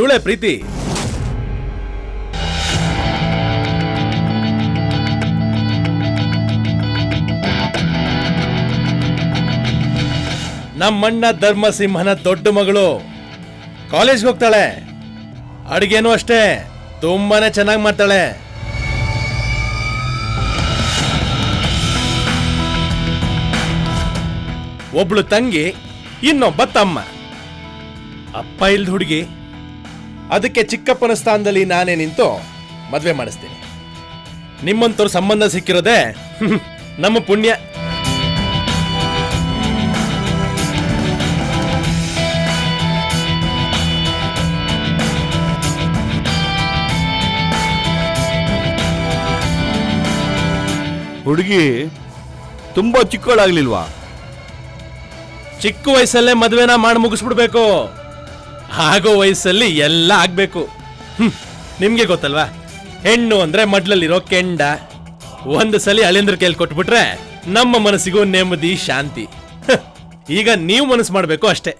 ಇವಳೆ ಪ್ರೀತಿ. ನಮ್ಮಣ್ಣ ಧರ್ಮಸಿಂಹನ ದೊಡ್ಡ ಮಗಳು. ಕಾಲೇಜ್ಗೆ ಹೋಗ್ತಾಳೆ. ಅಡಿಗೆನೂ ಅಷ್ಟೇ ತುಂಬಾನೇ ಚೆನ್ನಾಗಿ ಮಾಡ್ತಾಳೆ. ಒಬ್ಳು ತಂಗಿ, ಇನ್ನೊಬ್ಬ ತಮ್ಮ. ಅಪ್ಪ ಇಲ್ದ ಹುಡುಗಿ. ಅದಕ್ಕೆ ಚಿಕ್ಕಪ್ಪನ ಸ್ಥಾನದಲ್ಲಿ ನಾನೇ ನಿಂತು ಮದ್ವೆ ಮಾಡಿಸ್ತೀನಿ. ನಿಮ್ಮಂತವ್ರ ಸಂಬಂಧ ಸಿಕ್ಕಿರೋದೇ ನಮ್ಮ ಪುಣ್ಯ. ಹುಡುಗಿ ತುಂಬಾ ಚಿಕ್ಕವಳಾಗ್ಲಿಲ್ವಾ? ಚಿಕ್ಕ ವಯಸ್ಸಲ್ಲೇ ಮದುವೆನ ಮಾಡಿ ಮುಗಿಸ್ಬಿಡ್ಬೇಕು. ಆಗೋ ವಯಸ್ಸಲ್ಲಿ ಎಲ್ಲ ಆಗ್ಬೇಕು. ನಿಮ್ಗೆ ಗೊತ್ತಲ್ವಾ, ಹೆಣ್ಣು ಅಂದ್ರೆ ಮಡ್ಲಲ್ಲಿರೋ ಕೆಂಡ. ಒಂದು ಸಲ ಅಳಿಯಂದ್ರ ಕೈಲಿ ಕೊಟ್ಬಿಟ್ರೆ ನಮ್ಮ ಮನಸ್ಸಿಗೂ ನೆಮ್ಮದಿ ಶಾಂತಿ. ಈಗ ನೀವು ಮನಸ್ಸು ಮಾಡ್ಬೇಕು ಅಷ್ಟೇ.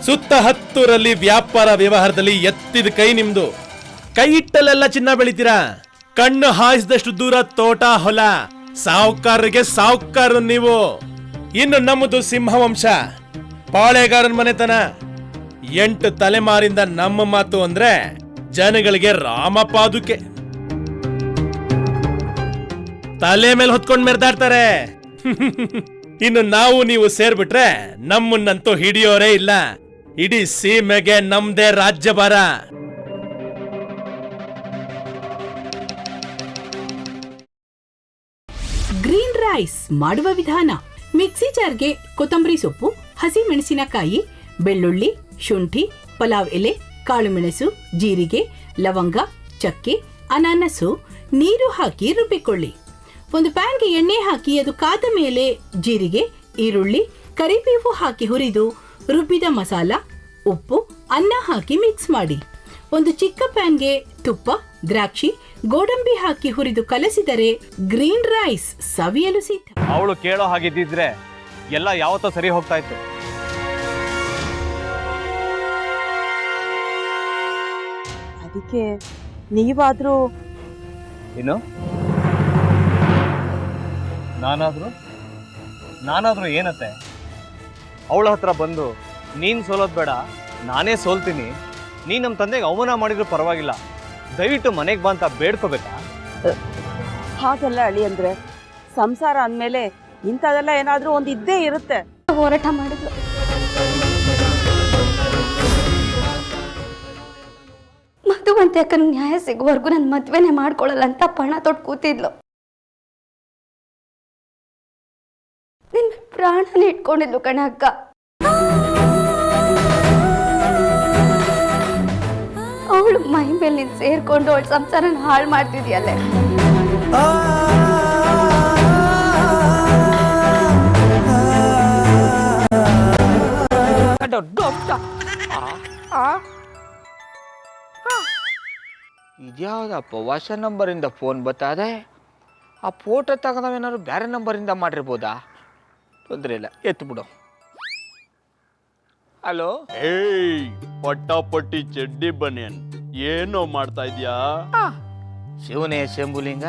ಸುತ್ತ ಹತ್ತೂರಲ್ಲಿ ವ್ಯಾಪಾರ ವ್ಯವಹಾರದಲ್ಲಿ ಎತ್ತಿದ ಕೈ ನಿಮ್ದು. ಕೈ ಇಟ್ಟಲ್ಲೆಲ್ಲ ಚಿನ್ನ ಬೆಳಿತೀರಾ. ಕಣ್ಣು ಹಾಯಿಸಿದಷ್ಟು ದೂರ ತೋಟ ಹೊಲ. ಸಾಹುಕಾರರಿಗೆ ಸಾಹುಕಾರ ನೀವು. ಇನ್ನು ನಮ್ಮದು ಸಿಂಹವಂಶ, ಪಾಳೆಗಾರನ ಮನೆತನ. 8 ತಲೆಮಾರಿಂದ ನಮ್ಮ ಮಾತು ಅಂದ್ರೆ ಜನಗಳಿಗೆ ರಾಮಪಾದುಕೆ. ತಲೆ ಮೇಲೆ ಹೊತ್ಕೊಂಡ್ ಮೆರೆದಾಡ್ತಾರೆ. ಇನ್ನು ನಾವು ನೀವು ಸೇರ್ಬಿಟ್ರೆ ನಮ್ಮನ್ನಂತೂ ಹಿಡಿಯೋರೇ ಇಲ್ಲ. ಇಡೀ ಸೀಮೆಗೆ ನಮ್ದೇ ರಾಜ್ಯಭಾರ. ಗ್ರೀನ್ ರೈಸ್ ಮಾಡುವ ವಿಧಾನ: ಮಿಕ್ಸಿ ಜಾರ್ಗೆ ಕೊತ್ತಂಬರಿ ಸೊಪ್ಪು, ಹಸಿ ಮೆಣಸಿನಕಾಯಿ, ಬೆಳ್ಳುಳ್ಳಿ, ಶುಂಠಿ, ಪಲಾವ್ ಎಲೆ, ಕಾಳುಮೆಣಸು, ಜೀರಿಗೆ, ಲವಂಗ, ಚಕ್ಕೆ, ಅನಾನಸು, ನೀರು ಹಾಕಿ ರುಬ್ಬಿಕೊಳ್ಳಿ. ಒಂದು ಪ್ಯಾನ್ಗೆ ಎಣ್ಣೆ ಹಾಕಿ ಅದು ಕಾದ ಮೇಲೆ ಜೀರಿಗೆ, ಈರುಳ್ಳಿ, ಕರಿಬೇವು ಹಾಕಿ ಹುರಿದು ರುಬ್ಬಿದ ಮಸಾಲ, ಉಪ್ಪು, ಅನ್ನ ಹಾಕಿ ಮಿಕ್ಸ್ ಮಾಡಿ. ಒಂದು ಚಿಕ್ಕ ಪ್ಯಾನ್ಗೆ ತುಪ್ಪ, ದ್ರಾಕ್ಷಿ, ಗೋಡಂಬಿ ಹಾಕಿ ಹುರಿದು ಕಲಸಿದರೆ ಗ್ರೀನ್ ರೈಸ್ ಸವಿಯಲು ಸಿದ್ಧ. ಅವಳು ಕೇಳೋ ಹಾಗಿದ್ದಿದ್ರೆ ಎಲ್ಲ ಯಾವತ್ತೋ ಸರಿ ಹೋಗ್ತಾ ಇತ್ತು. ಅದಕ್ಕೆ ನೀವಾದ್ರೂ ಏನು? ನಾನಾದ್ರೂ ಏನತ್ತೆ? ಅವಳ ಹತ್ರ ಬಂದು ನೀನ್ ಸೋಲೋದ್ ಬೇಡ, ನಾನೇ ಸೋಲ್ತೀನಿ, ನೀನ್ ನಮ್ಮ ತಂದೆಗೆ ಅವಮಾನ ಮಾಡಿದ್ರು ಪರವಾಗಿಲ್ಲ, ದಯವಿಟ್ಟು ಮನೆಗೆ ಬಾ ಅಂತ ಬೇಡ್ಕೋಬೇಕಾ? ಹಾಗೆಲ್ಲ ಅಳಿ ಅಂದ್ರೆ ಸಂಸಾರ ಅಂದ್ಮೇಲೆ ಇಂಥದೆಲ್ಲ ಏನಾದ್ರೂ ಒಂದು ಇದ್ದೇ ಇರುತ್ತೆ. ಹೋರಾಟ ಮಾಡಿದ್ಲು. ಮಧುವಂತೆ ಅಕ್ಕನ ನ್ಯಾಯ ಸಿಗುವವರೆಗೂ ನನ್ನ ಮದ್ವೆನೆ ಮಾಡ್ಕೊಳ್ಳಲ್ಲ ಅಂತ ಪಣ ತೊಟ್ಟು ಕೂತಿದ್ಲು. ನಿನ್ನ ಪ್ರಾಣನೇ ಇಟ್ಕೊಂಡಿದ್ಲು ಕಣ ಅಕ್ಕ. ಅವಳು ಮೈ ಮೇಲೆ ನೀನು ಸೇರ್ಕೊಂಡು ಅವಳ ಸಂಸಾರನ ಹಾಳು ಮಾಡ್ತಿದ್ಯಲ್ಲೇ. ಇದ್ಯಾವುದಪ್ಪ ಹೊಸ ನಂಬರಿಂದ ಫೋನ್ ಬರ್ತದೆ? ಆ ಫೋಟೋ ತಗೊಂಡವೇನಾದ್ರು ಬೇರೆ ನಂಬರಿಂದ ಮಾಡಿರ್ಬೋದಾ? ತೊಂದರೆ ಇಲ್ಲ, ಎತ್ತು ಬಿಡು. ಹಲೋ, ಏಯ್ ಪಟ್ಟಾಪಟ್ಟಿ ಚಡ್ಡಿ ಬನಿಯನ್, ಏನೋ ಮಾಡ್ತಾ ಇದ್ಯಾ? ಶಿವನೇ ಶಂಭುಲಿಂಗ,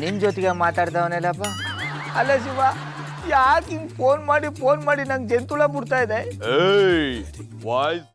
ನಿನ್ ಜೊತೆಗೆ ಮಾತಾಡ್ದವನೇಲಪ್ಪ. ಅಲ್ಲ ಶಿವ, ಯಾಕೆ ಹಿಂಗ್ ಫೋನ್ ಮಾಡಿ ನಂಗೆ ಜಂತುಳ ಬಿಡ್ತಾ ಇದೆ? ಏಯ್ ವಾಯ್ಸ್